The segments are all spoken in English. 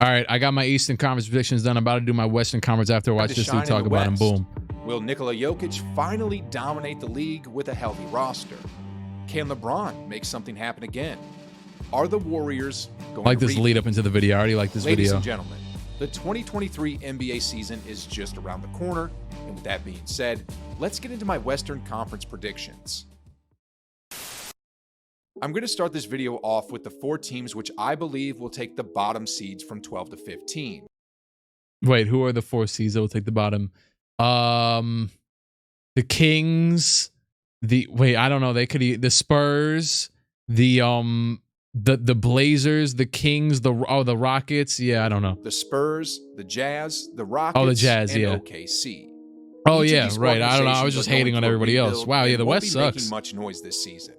All right, I got my Eastern Conference predictions done. I'm about to do my Western Conference after I watch this dude talk about him. Boom. Will Nikola Jokic finally dominate the league with a healthy roster? Can LeBron make something happen again? Are the Warriors going like to this lead up into the video? I already like this Ladies video. and gentlemen, the 2023 NBA season is just around the corner. And with that being said, let's get into my Western Conference predictions. I'm going to start this video off with the 4 teams which I believe will take the bottom seeds from 12 to 15. Wait, who are the 4 seeds that will take the bottom? The Kings, I don't know. They could the Spurs, the Blazers, the Kings, the Rockets. Yeah, I don't know. The Spurs, the Jazz, the Rockets, the Jazz, and yeah. OKC. Oh yeah, right. I don't know. I was just hating on everybody else. Wow, yeah, the West sucks. Making much noise this season.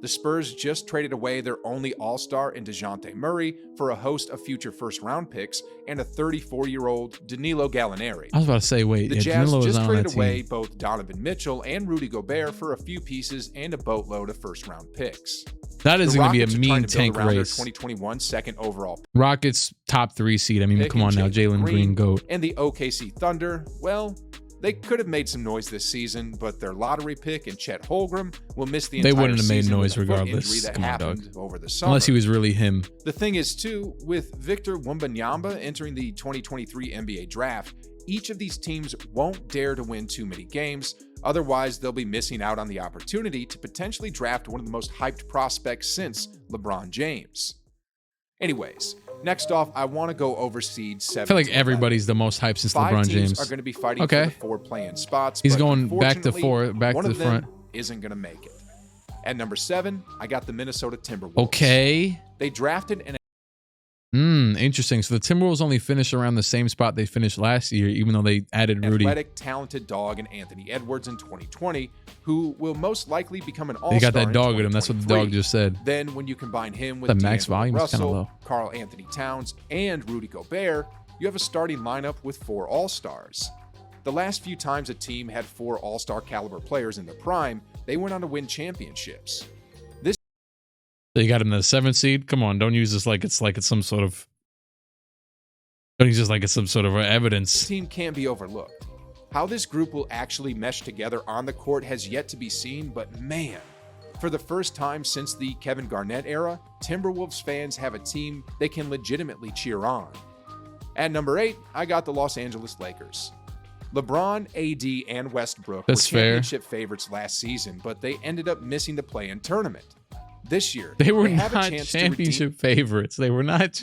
The Spurs just traded away their only All-Star in DeJounte Murray for a host of future first-round picks and a 34-year-old Danilo Gallinari. I was about to say, wait, the yeah, Jazz Danilo just traded away team. both Donovan Mitchell and Rudy Gobert for a few pieces and a boatload of first-round picks. That is going to be a mean tank race. 2021 second overall. Rockets top 3 seed. I mean, come on now, Jalen Green, GOAT. And the OKC Thunder, well, they could have made some noise this season, but their lottery pick and Chet Holmgren will miss the entire season. They wouldn't have made noise regardless. That come on, happened dog. Over the summer. Unless he was really him. The thing is, too, with Victor Wembanyama entering the 2023 NBA draft, each of these teams won't dare to win too many games. Otherwise, they'll be missing out on the opportunity to potentially draft one of the most hyped prospects since LeBron James. Anyways, next off, I want to go over seed 7. I feel like everybody's the most hyped since 5 LeBron teams James are going to be fighting for the 4 play-in spots. He's but going back to 4, back one to of the them front. Isn't going to make it. At number 7, I got the Minnesota Timberwolves. Okay. They drafted an interesting. So the Timberwolves only finished around the same spot they finished last year, even though they added Rudy. Athletic, talented dog in Anthony Edwards in 2020, who will most likely become an all-star. They got that dog in him. That's what the dog just said. Then when you combine him with the max volume is kind of Russell, low. Karl Anthony Towns, and Rudy Gobert, you have a starting lineup with 4 all-stars. The last few times a team had 4 all-star caliber players in their prime, they went on to win championships. So you got him in the 7th seed? Come on, don't use this like it's some sort of... Don't use this like it's some sort of evidence. This team can't be overlooked. How this group will actually mesh together on the court has yet to be seen, but man, for the first time since the Kevin Garnett era, Timberwolves fans have a team they can legitimately cheer on. At number 8, I got the Los Angeles Lakers. LeBron, AD, and Westbrook were championship favorites last season, but they ended up missing the play-in tournament. This year, they were not championship favorites. They were not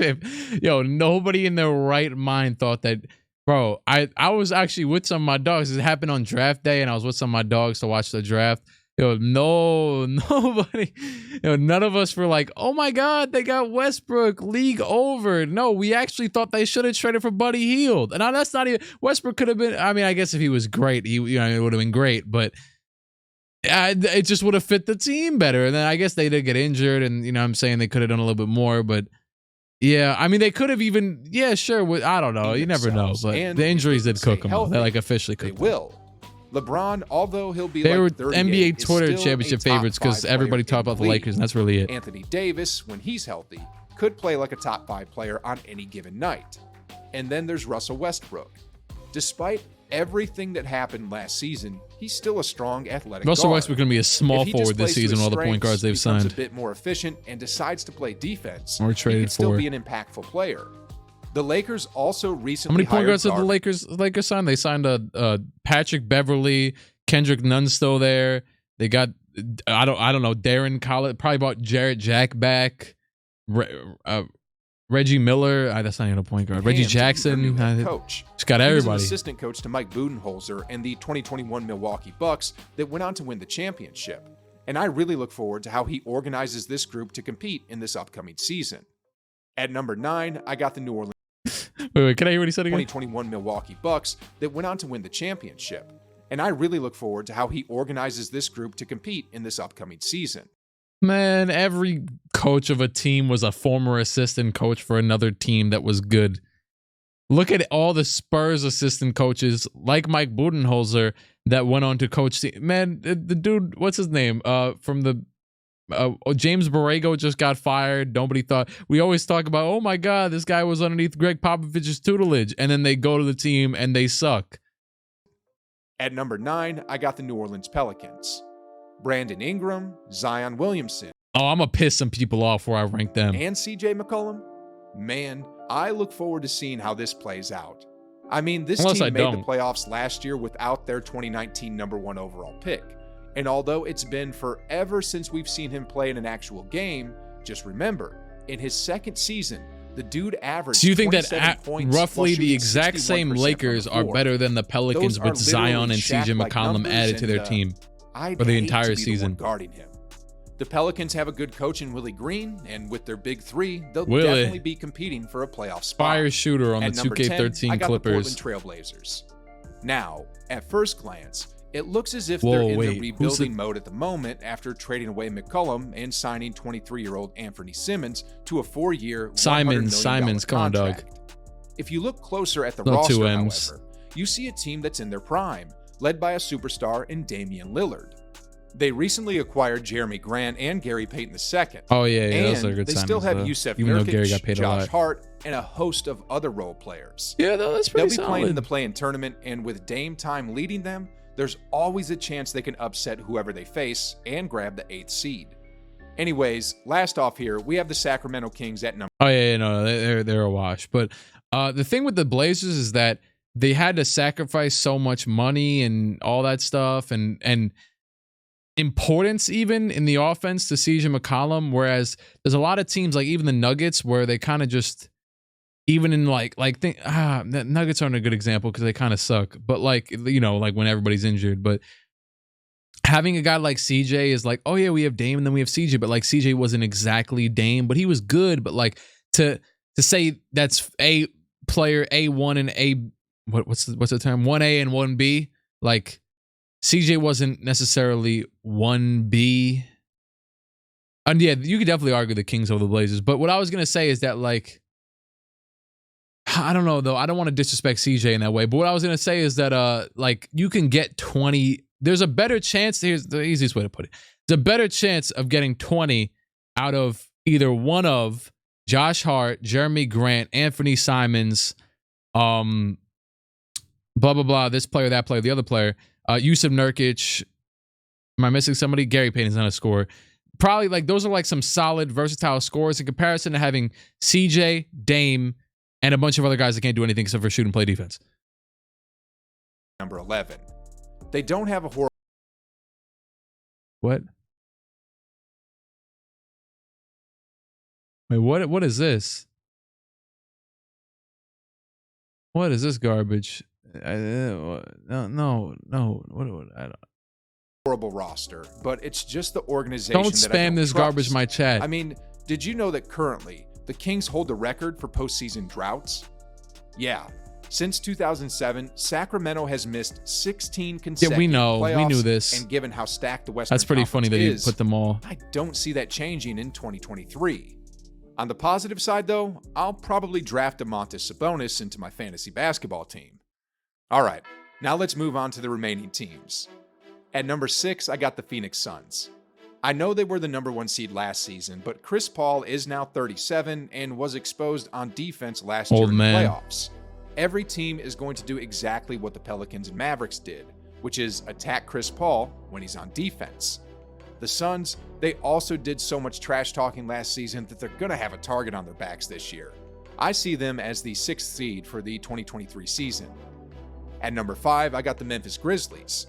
Yo, nobody in their right mind thought that. Bro, I was actually with some of my dogs. It happened on draft day, and I was with some of my dogs to watch the draft. Yo, nobody. Yo, none of us were like, oh my God, they got Westbrook, league over. No, we actually thought they should have traded for Buddy Hield. And now that's not even. Westbrook could have been. I mean, I guess if he was great, it would have been great, but. It just would have fit the team better. And then I guess they did get injured, and I'm saying they could have done a little bit more, but yeah, I mean they could have even sure. I don't know. You never know, but the injuries did cook them. They officially cooked them. They will. LeBron, although he'll be they like were NBA Twitter championship favorites because everybody talked about the Lakers, and that's really it. Anthony Davis, when he's healthy, could play like a top 5 player on any given night. And then there's Russell Westbrook. Despite everything that happened last season, he's still a strong athletic Russell guard. Westbrook going to be a small forward this season with all the point guards they've signed. A bit more efficient and decides to play defense. Or traded he could still be an impactful player. The Lakers also recently How many point guards did the Lakers sign? They signed Patrick Beverly, Kendrick Nunn still there. They got I don't know, Darren Collins, probably bought Jarrett Jack back. Reggie Miller, that's not even a point guard. Reggie Jackson, coach. Just got everybody. He was an assistant coach to Mike Budenholzer and the 2021 Milwaukee Bucks that went on to win the championship. And I really look forward to how he organizes this group to compete in this upcoming season. At number 9, I got the New Orleans. Wait, can I hear what he said again? 2021 Milwaukee Bucks that went on to win the championship. And I really look forward to how he organizes this group to compete in this upcoming season. Man, every coach of a team was a former assistant coach for another team that was good. Look at all the Spurs assistant coaches like Mike Budenholzer that went on to coach. Man, the dude, what's his name? From the James Borrego just got fired. Nobody thought. We always talk about, oh my God, this guy was underneath Greg Popovich's tutelage, and then they go to the team and they suck. At number 9, I got the New Orleans Pelicans. Brandon Ingram, Zion Williamson. Oh, I'm gonna piss some people off where I rank them. And CJ McCollum. Man, I look forward to seeing how this plays out. I mean, this team made the playoffs last year without their 2019 number 1 overall pick. And although it's been forever since we've seen him play in an actual game, just remember, in his second season, the dude averaged. So you think that roughly the exact same Lakers are better than the Pelicans with Zion and CJ McCollum added to their team for the entire season? Guarding him. The Pelicans have a good coach in Willie Green, and with their big three, they'll definitely be competing for a playoff spot. Fire shooter on the 2K13 I got Clippers. The Portland Trailblazers. Now, at first glance, it looks as if they're in the rebuilding mode at the moment after trading away McCollum and signing 23-year-old Anthony Simmons to a 4-year, Simons, come on, dog. If you look closer at the roster, however, you see a team that's in their prime, led by a superstar in Damian Lillard. They recently acquired Jeremy Grant and Gary Payton II. Oh, yeah, those are good signings. They still have Yusuf Nurkic, Josh Hart, and a host of other role players. Yeah, that's pretty solid. They'll be playing in the play-in tournament, and with Dame Time leading them, there's always a chance they can upset whoever they face and grab the 8th seed. Anyways, last off here, we have the Sacramento Kings at number. Oh, yeah, no, they're a wash. But the thing with the Blazers is that they had to sacrifice so much money and all that stuff and importance even in the offense to CJ McCollum, whereas there's a lot of teams like even the Nuggets where they kind of just even in the Nuggets aren't a good example because they kind of suck, but like when everybody's injured, but having a guy like CJ is like, oh yeah, we have Dame and then we have CJ, but like CJ wasn't exactly Dame, but he was good. But like to say that's a player A1 and A what's the term 1A and 1B, like CJ wasn't necessarily 1B. And yeah, you could definitely argue the Kings over the Blazers. But what I was going to say is that, like, I don't know, though. I don't want to disrespect CJ in that way. But what I was going to say is that, like, you can get 20. There's a better chance. Here's the easiest way to put it. There's a better chance of getting 20 out of either one of Josh Hart, Jeremy Grant, Anthony Simons, blah, blah, blah, this player, that player, the other player, Yusuf Nurkic. Am I missing somebody? Gary Payton's not a scorer. Probably like those are like some solid, versatile scores in comparison to having CJ, Dame, and a bunch of other guys that can't do anything except for shoot and play defense. Number 11. They don't have a horrible. What? Wait, what is this? What is this garbage? No. What? I don't. Horrible roster, but it's just the organization. Don't spam this garbage in my chat. I mean, did you know that currently the Kings hold the record for postseason droughts? Yeah. Since 2007, Sacramento has missed 16 consecutive playoffs. Yeah, we know. We knew this. And given how stacked the Western That's pretty Conference funny that you put them all. I don't see that changing in 2023. On the positive side, though, I'll probably draft Domantas Sabonis into my fantasy basketball team. All right, now let's move on to the remaining teams. At number 6, I got the Phoenix Suns. I know they were the number 1 seed last season, but Chris Paul is now 37 and was exposed on defense last year in the playoffs. Every team is going to do exactly what the Pelicans and Mavericks did, which is attack Chris Paul when he's on defense. The Suns, they also did so much trash talking last season that they're going to have a target on their backs this year. I see them as the 6th seed for the 2023 season. At number 5, I got the Memphis Grizzlies.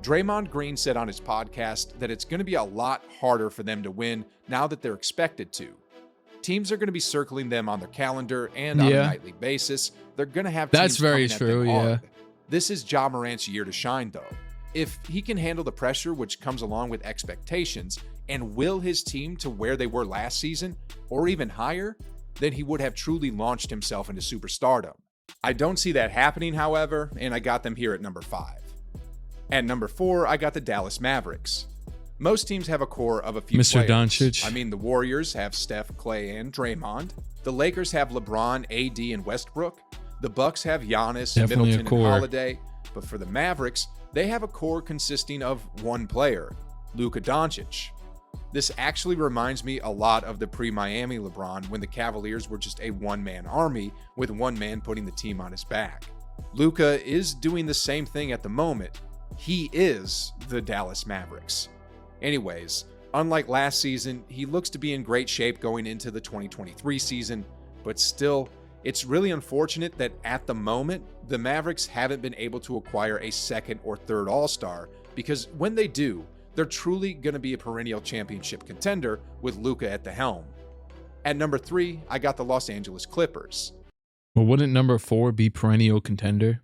Draymond Green said on his podcast that it's going to be a lot harder for them to win now that they're expected to. Teams are going to be circling them on their calendar and on a nightly basis. They're going to have teams That's very true, yeah. This is Ja Morant's year to shine, though. If he can handle the pressure which comes along with expectations and will his team to where they were last season or even higher, then he would have truly launched himself into superstardom. I don't see that happening, however, and I got them here at number 5. At number 4, I got the Dallas Mavericks. Most teams have a core of a few Mr. players. Doncic. I mean, the Warriors have Steph, Clay, and Draymond. The Lakers have LeBron, AD, and Westbrook. The Bucks have Giannis, Definitely Middleton, and Holiday. But for the Mavericks, they have a core consisting of one player, Luka Doncic. This actually reminds me a lot of the pre-Miami LeBron when the Cavaliers were just a one-man army with one man putting the team on his back. Luka is doing the same thing at the moment. He is the Dallas Mavericks. Anyways, unlike last season, he looks to be in great shape going into the 2023 season, but still, it's really unfortunate that at the moment, the Mavericks haven't been able to acquire a second or third All-Star, because when they do, they're truly going to be a perennial championship contender with Luka at the helm. At number 3, I got the Los Angeles Clippers. Well, wouldn't number 4 be perennial contender?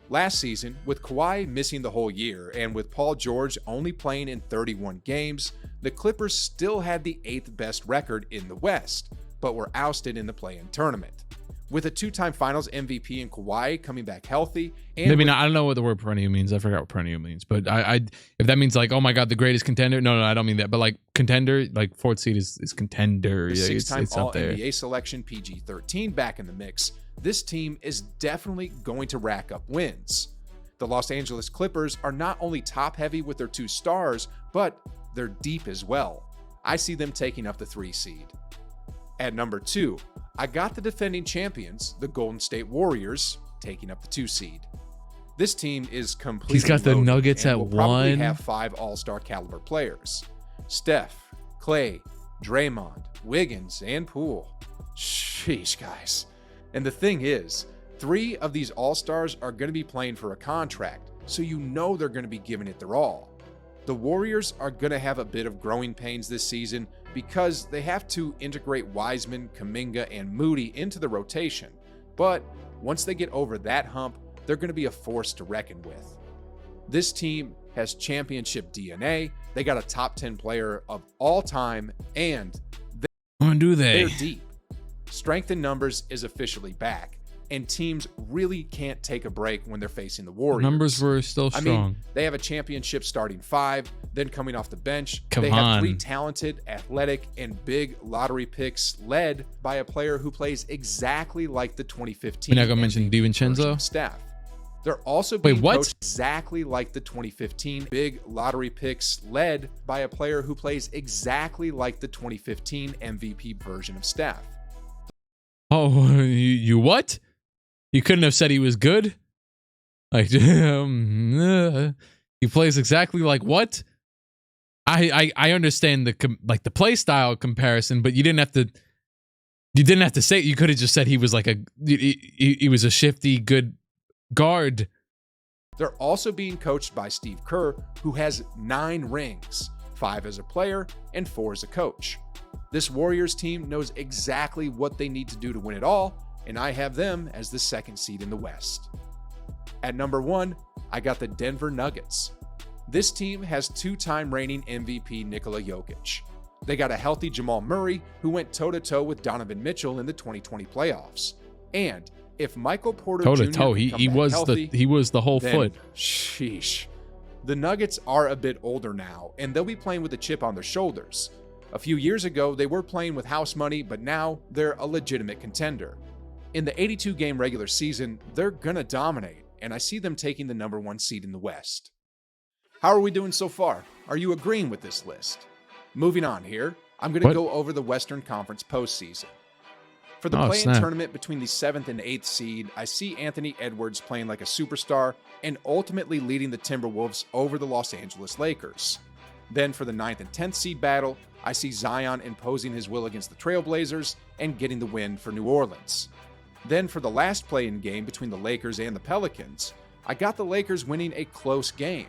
Last season, with Kawhi missing the whole year and with Paul George only playing in 31 games, the Clippers still had the 8th best record in the West, but were ousted in the play-in tournament. With a 2-time Finals MVP in Kawhi coming back healthy, and maybe not. I don't know what the word perennial means. I forgot what perennial means. But I if that means like, oh my god, the greatest contender. No, I don't mean that. But like contender, like 4th seed is contender. The Yeah, 6-time it's up there. All-NBA selection PG-13 back in the mix. This team is definitely going to rack up wins. The Los Angeles Clippers are not only top-heavy with their 2 stars, but they're deep as well. I see them taking up the 3 seed. At number 2, I got the defending champions, the Golden State Warriors, taking up the 2 seed. This team is completely He's got the loaded Nuggets and at will probably 1. have 5 All-Star caliber players. Steph, Clay, Draymond, Wiggins, and Poole. Sheesh, guys. And the thing is, 3 of these All-Stars are going to be playing for a contract, so you know they're going to be giving it their all. The Warriors are going to have a bit of growing pains this season because they have to integrate Wiseman, Kuminga, and Moody into the rotation. But once they get over that hump, they're going to be a force to reckon with. This team has championship DNA, they got a top 10 player of all time, and they're deep. Strength in numbers is officially back, and teams really can't take a break when they're facing the Warriors. Numbers were still strong. I mean, they have a championship starting 5, then coming off the bench, Come they on. have 3 talented, athletic, and big lottery picks led by a player who plays exactly like the 2015 We're not gonna mention MVP version DiVincenzo? of Steph. They're also being what? coached exactly like the 2015 big lottery picks led by a player who plays exactly like the 2015 MVP version of Steph. Oh, you what? You couldn't have said he was good? Like, he plays exactly like what? I understand the play style comparison, but you didn't have to say it. You could have just said he was like he was a shifty good guard. They're also being coached by Steve Kerr, who has 9 rings, 5 as a player and 4 as a coach. This Warriors team knows exactly what they need to do to win it all, and I have them as the 2nd seed in the West. At number 1, I got the Denver Nuggets. This team has 2-time reigning MVP Nikola Jokic. They got a healthy Jamal Murray, who went toe-to-toe with Donovan Mitchell in the 2020 playoffs. And if Michael Porter Jr. Toe-to-toe, he was the whole foot. Sheesh. The Nuggets are a bit older now, and they'll be playing with a chip on their shoulders. A few years ago, they were playing with house money, but now they're a legitimate contender. In the 82-game regular season, they're gonna dominate, and I see them taking the number 1 seed in the West. How are we doing so far? Are you agreeing with this list? Moving on here, I'm gonna go over the Western Conference postseason. For the play-in tournament between the 7th and 8th seed, I see Anthony Edwards playing like a superstar and ultimately leading the Timberwolves over the Los Angeles Lakers. Then for the 9th and 10th seed battle, I see Zion imposing his will against the Trailblazers and getting the win for New Orleans. Then for the last play-in game between the Lakers and the Pelicans, I got the Lakers winning a close game.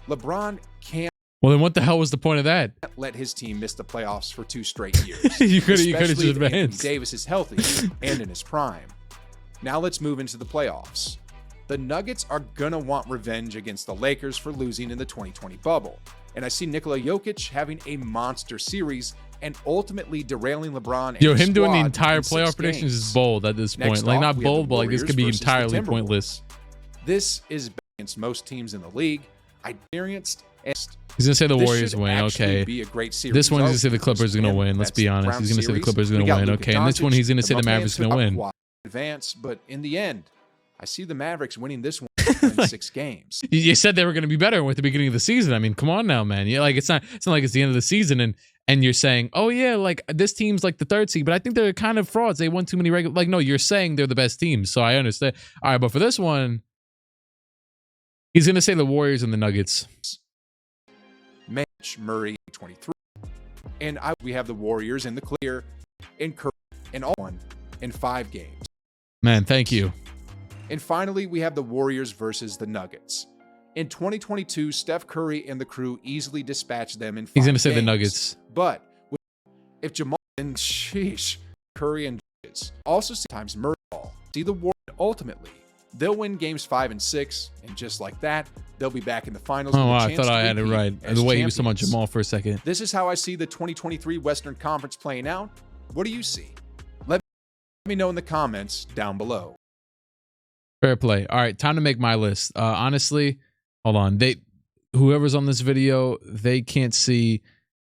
LeBron can't Well, then what the hell was the point of that? let his team miss the playoffs for 2 straight years. you could have especially just if Anthony advanced. Davis is healthy and in his prime. Now let's move into the playoffs. The Nuggets are gonna want revenge against the Lakers for losing in the 2020 bubble, and I see Nikola Jokic having a monster series and ultimately derailing LeBron and Yo, his him doing the squad entire in 6 playoff predictions games. is bold at this point. Next Like, off, not we have bold, the but like this could be Warriors versus the entirely Timberwolves. pointless. This is against most teams in the league. I experienced. He's gonna say the This Warriors should win. actually Okay. be a great series. This one he's gonna say the of Clippers are gonna win. Let's be that's honest. He's gonna say the round Clippers are series. gonna We win. got Luka Okay. And this one Doncic, he's gonna say the Bucks Mavericks are gonna win. advance, but in the end, I see the Mavericks winning this one. win Like, 6 games. You said they were going to be better at the beginning of the season. I mean, come on now, man. Yeah, like it's not like it's the end of the season and you're saying, oh yeah, like this team's like the 3rd seed, but I think they're kind of frauds. They won too many regular. Like, no, you're saying they're the best team, so I understand. All right, but for this one, he's going to say the Warriors and the Nuggets. Mitch Murray 23, and we have the Warriors in the clear, in Curry in all 1 in 5 games. Man, thank you. And finally, we have the Warriors versus the Nuggets. In 2022, Steph Curry and the crew easily dispatched them in 5 He's going to say games. the Nuggets. But if Jamal and Curry and Nuggets also sometimes Murray ball, see the Warriors ultimately, they'll win games 5 and 6, and just like that, they'll be back in the finals. Oh, wow, I thought I had it right. The way he was talking about Jamal for a second. This is how I see the 2023 Western Conference playing out. What do you see? Let me know in the comments down below. Fair play. All right, time to make my list. Honestly, hold on. Whoever's on this video, they can't see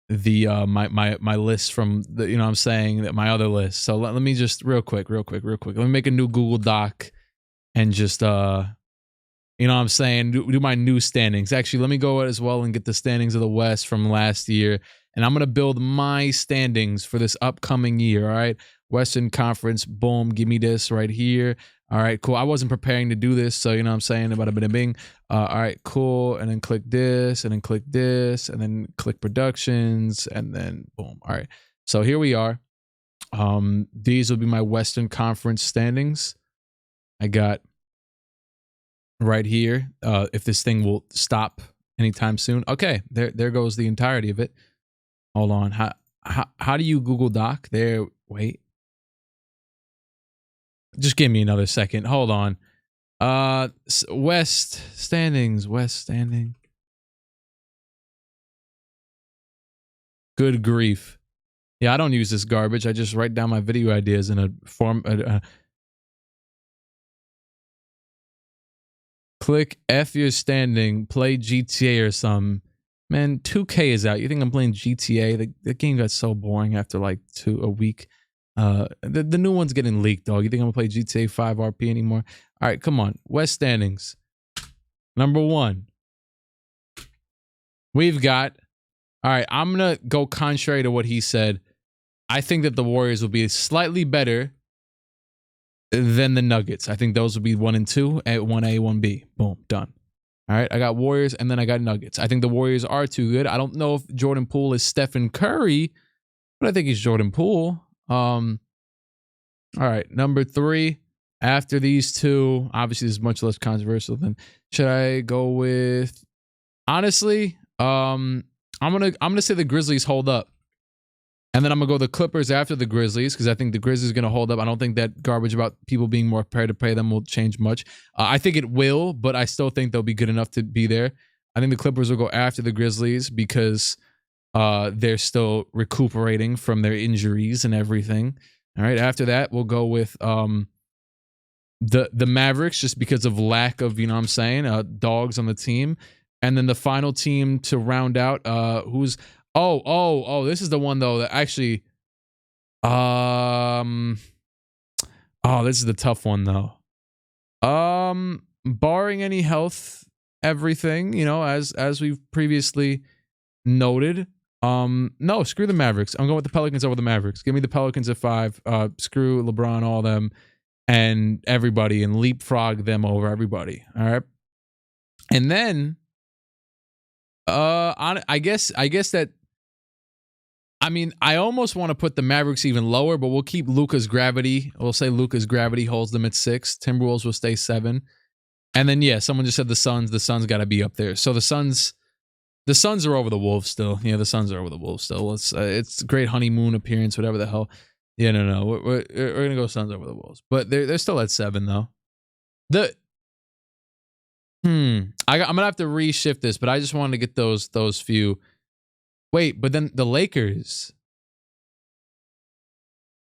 the my list from the, you know what I'm saying, that my other list. So let me just real quick. Let me make a new Google Doc and just you know what I'm saying, do my new standings. Actually, let me go as well and get the standings of the West from last year. And I'm going to build my standings for this upcoming year, all right? Western Conference, boom, give me this right here. All right, cool. I wasn't preparing to do this, so you know what I'm saying, about a bit of bing. All right, cool. And then click this, and then click this, and then click productions, and then boom. All right, so here we are. These will be my Western Conference standings. I got right here. If this thing will stop anytime soon. Okay, there goes the entirety of it. Hold on. How do you Google Doc? There, wait. Just give me another second. Hold on. West standings. Good grief. Yeah, I don't use this garbage. I just write down my video ideas in a form. Click F your standing. Play GTA or something. Man, 2K is out. You think I'm playing GTA? The game got so boring after like a week. The new one's getting leaked, dog. You think I'm gonna play GTA 5 RP anymore? All right, come on. West standings. Number 1. We've got. All right, I'm gonna go contrary to what he said. I think that the Warriors will be slightly better than the Nuggets. I think those will be 1 and 2 at 1A, 1B. Boom, done. All right, I got Warriors and then I got Nuggets. I think the Warriors are too good. I don't know if Jordan Poole is Stephen Curry, but I think he's Jordan Poole. All right, number 3. After these two, obviously this is much less controversial than. Should I go with? Honestly, I'm gonna say the Grizzlies hold up, and then I'm gonna go the Clippers after the Grizzlies because I think the Grizzlies are gonna hold up. I don't think that garbage about people being more prepared to play them will change much. I think it will, but I still think they'll be good enough to be there. I think the Clippers will go after the Grizzlies because they're still recuperating from their injuries and everything. All right, after that we'll go with the Mavericks just because of lack of, you know what I'm saying, dogs on the team. And then the final team to round out who's this is the one though that actually this is the tough one though. Barring any health, everything, you know, as we've previously noted. No, screw the Mavericks. I'm going with the Pelicans over the Mavericks. Give me the Pelicans at 5. Screw LeBron, all them, and everybody, and leapfrog them over everybody. All right. And then, I guess that. I mean, I almost want to put the Mavericks even lower, but we'll keep Luka's gravity. We'll say Luka's gravity holds them at 6. Timberwolves will stay 7. And then, yeah, someone just said the Suns. The Suns got to be up there. So the Suns are over the Wolves still. Yeah, the Suns are over the Wolves still. It's great honeymoon appearance, whatever the hell. Yeah, no. We're gonna go Suns over the Wolves, but they're still at 7 though. I'm gonna have to reshift this, but I just wanted to get those few. Wait, but then the Lakers.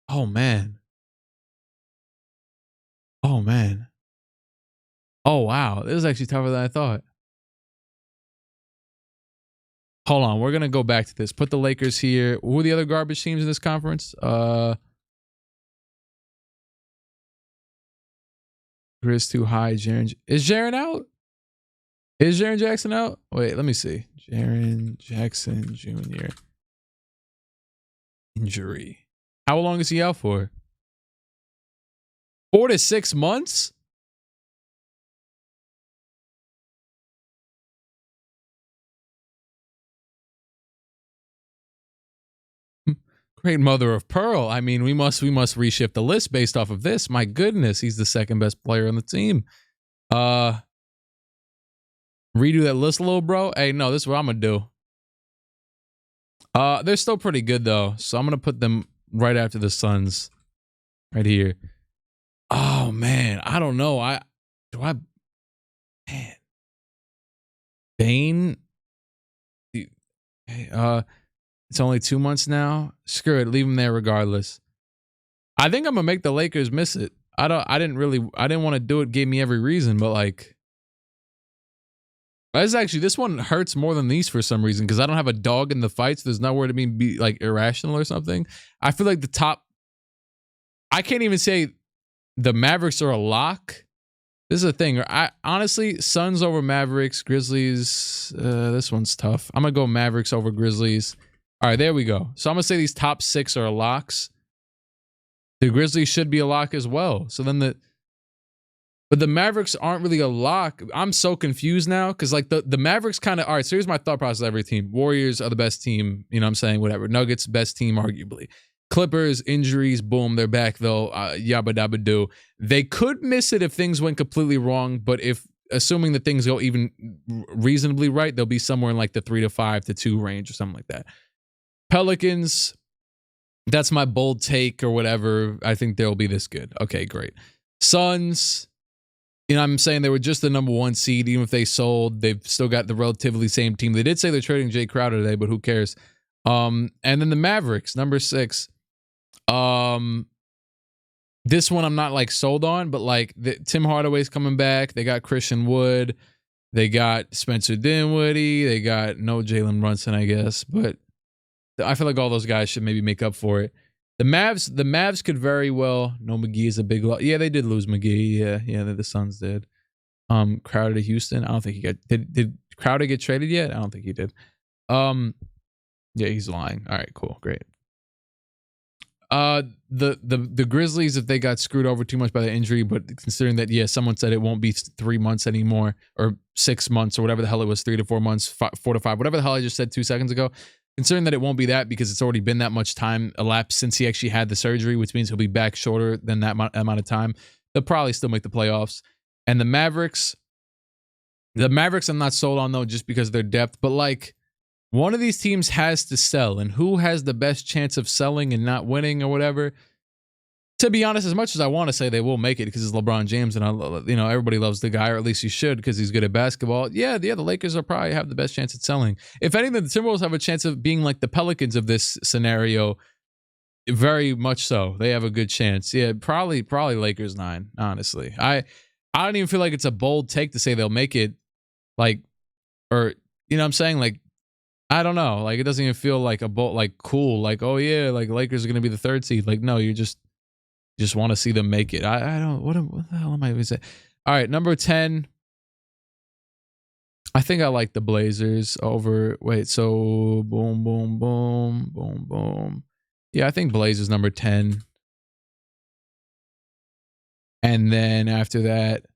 Oh man. Oh wow, this is actually tougher than I thought. Hold on, we're gonna go back to this. Put the Lakers here. Who are the other garbage teams in this conference? Grizz too high. Is Jaren out? Is Jaren Jackson out? Wait, let me see. Jaren Jackson Jr. Injury. How long is he out for? 4 to 6 months? Great mother of pearl. I mean, we must reshift the list based off of this. My goodness, he's the second best player on the team. Redo that list a little, bro. Hey, no, this is what I'm gonna do. They're still pretty good though, so I'm gonna put them right after the Suns, right here. Oh man, I don't know. Man, Bane. It's only 2 months now. Screw it, leave him there regardless. I think I'm gonna make the Lakers miss it. I didn't want to do it. Gave me every reason, but like, this one hurts more than these for some reason because I don't have a dog in the fights. There's nowhere to be like irrational or something. I feel like the top. I can't even say the Mavericks are a lock. This is a thing. I honestly, Suns over Mavericks, Grizzlies. This one's tough. I'm gonna go Mavericks over Grizzlies. All right, there we go. So I'm gonna say these top 6 are locks. The Grizzlies should be a lock as well. So then but the Mavericks aren't really a lock. I'm so confused now because like the Mavericks kind of, all right, so here's my thought process of every team. Warriors are the best team, you know what I'm saying? Whatever. Nuggets, best team, arguably. Clippers, injuries, boom, they're back though. Yabba dabba do. They could miss it if things went completely wrong, but assuming that things go even reasonably right, they'll be somewhere in like the 3 to 5 to 2 range or something like that. Pelicans, that's my bold take or whatever. I think they'll be this good. Okay, great. Suns, you know, I'm saying they were just the number 1 seed. Even if they sold, they've still got the relatively same team. They did say they're trading Jay Crowder today, but who cares? And then the Mavericks, number 6. This one I'm not like sold on, but like Tim Hardaway's coming back. They got Christian Wood. They got Spencer Dinwiddie. They got no Jalen Brunson, I guess, but I feel like all those guys should maybe make up for it. The Mavs could very well. No, McGee is a big loss. Yeah, they did lose McGee. Yeah, the Suns did. Crowder to Houston. I don't think he got. Did Crowder get traded yet? I don't think he did. Yeah, he's lying. All right, cool, great. The Grizzlies, if they got screwed over too much by the injury, but considering that, yeah, someone said it won't be 3 months anymore, or 6 months, or whatever the hell it was, 3 to 4 months, 4 to 5, whatever the hell I just said 2 seconds ago. Considering that it won't be that because it's already been that much time elapsed since he actually had the surgery, which means he'll be back shorter than that amount of time. They'll probably still make the playoffs. And the Mavericks I'm not sold on though, just because of their depth. But like, one of these teams has to sell, and who has the best chance of selling and not winning or whatever? To be honest, as much as I want to say they will make it because it's LeBron James and everybody loves the guy, or at least you should because he's good at basketball. Yeah, the Lakers will probably have the best chance at selling. If anything, the Timberwolves have a chance of being like the Pelicans of this scenario. Very much so. They have a good chance. Yeah, probably Lakers 9. Honestly, I don't even feel like it's a bold take to say they'll make it. Like, or you know what I'm saying, like. I don't know. Like, it doesn't even feel like a bolt, like cool. Like, oh yeah, like Lakers are gonna be the 3rd seed. Like, no, you just want to see them make it. I don't. What the hell am I even saying? All right, number 10. I think I like the Blazers over. Wait, so boom, boom, boom, boom, boom. Yeah, I think Blazers number 10. And then after that,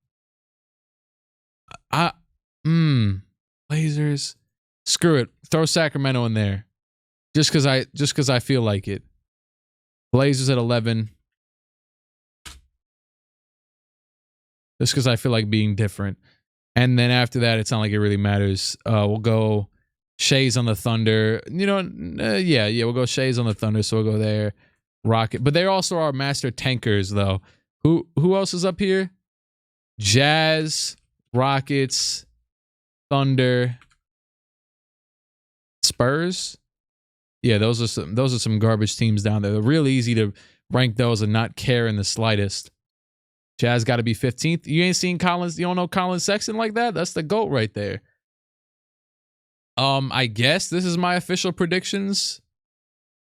Blazers. Screw it. Throw Sacramento in there. Just because I feel like it. Blazers at 11. Just because I feel like being different. And then after that, it's not like it really matters. We'll go Shay's on the Thunder. You know, yeah, we'll go Shay's on the Thunder, so we'll go there. Rocket. But they also are master tankers, though. Who else is up here? Jazz, Rockets, Thunder, Spurs. Yeah, those are some garbage teams down there. They're really easy to rank those and not care in the slightest. Jazz got to be 15th. You ain't seen Collins. You don't know Colin Sexton like that? That's the GOAT right there. I guess this is my official predictions.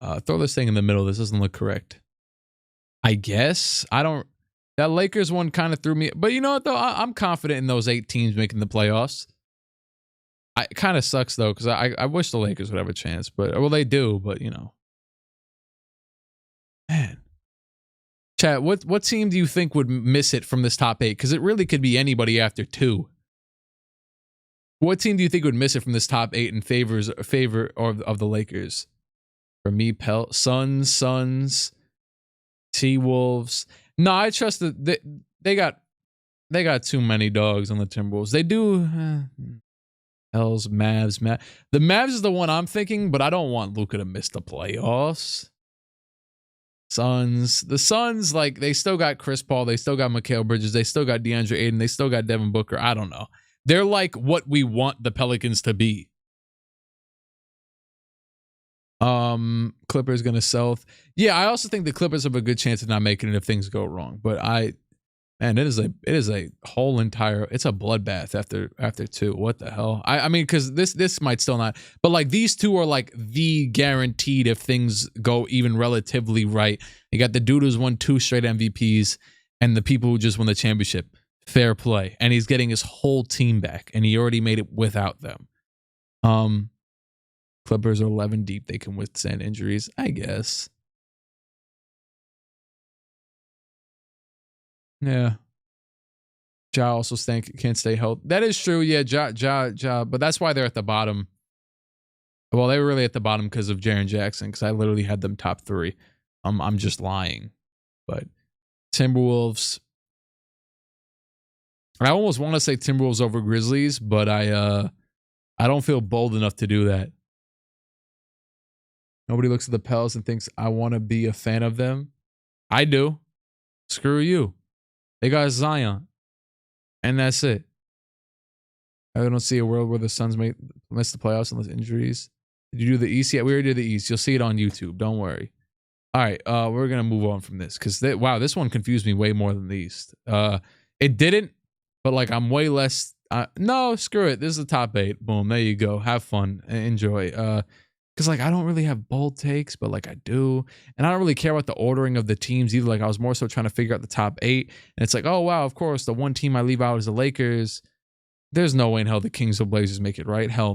Throw this thing in the middle. This doesn't look correct. I guess. I don't. That Lakers one kind of threw me. But you know what, though? I'm confident in those 8 teams making the playoffs. It kind of sucks, though, because I wish the Lakers would have a chance. But, well, they do, but, you know. Man. Chat, what team do you think would miss it from this top 8? Because it really could be anybody after 2. What team do you think would miss it from this top 8 in favor of the Lakers? For me, Suns, T-Wolves. No, I trust that they got too many dogs on the Timberwolves. They do. Hells, Mavs. The Mavs is the one I'm thinking, but I don't want Luka to miss the playoffs. The Suns, like, they still got Chris Paul, they still got Mikal Bridges, they still got DeAndre Ayton, they still got Devin Booker. I don't know. They're like what we want the Pelicans to be. Clippers gonna sell. Yeah, I also think the Clippers have a good chance of not making it if things go wrong. But it is a whole entire, it's a bloodbath after 2. What the hell? I mean, because this might still not, but like these 2 are like the guaranteed if things go even relatively right. You got the dude who's won 2 straight MVPs and the people who just won the championship. Fair play. And he's getting his whole team back, and he already made it without them. Clippers are 11 deep. They can withstand injuries, I guess. Yeah. Ja also can't stay healthy. That is true. Yeah, Ja. But that's why they're at the bottom. Well, they were really at the bottom because of Jaren Jackson, because I literally had them top 3. I'm just lying. But Timberwolves. I almost want to say Timberwolves over Grizzlies, but I don't feel bold enough to do that. Nobody looks at the Pels and thinks I want to be a fan of them. I do. Screw you. They got Zion. And that's it. I don't see a world where the Suns may miss the playoffs unless injuries. Did you do the East? Yeah, we already did the East. You'll see it on YouTube. Don't worry. All right, we're going to move on from this because, wow, this one confused me way more than the East. It didn't, but like I'm way less. No, screw it. This is the top 8. Boom. There you go. Have fun. Enjoy. Because, like, I don't really have bold takes, but, like, I do. And I don't really care about the ordering of the teams either. Like, I was more so trying to figure out the top 8. And it's like, oh, wow, of course, the one team I leave out is the Lakers. There's no way in hell the Kings or Blazers make it, right? Hell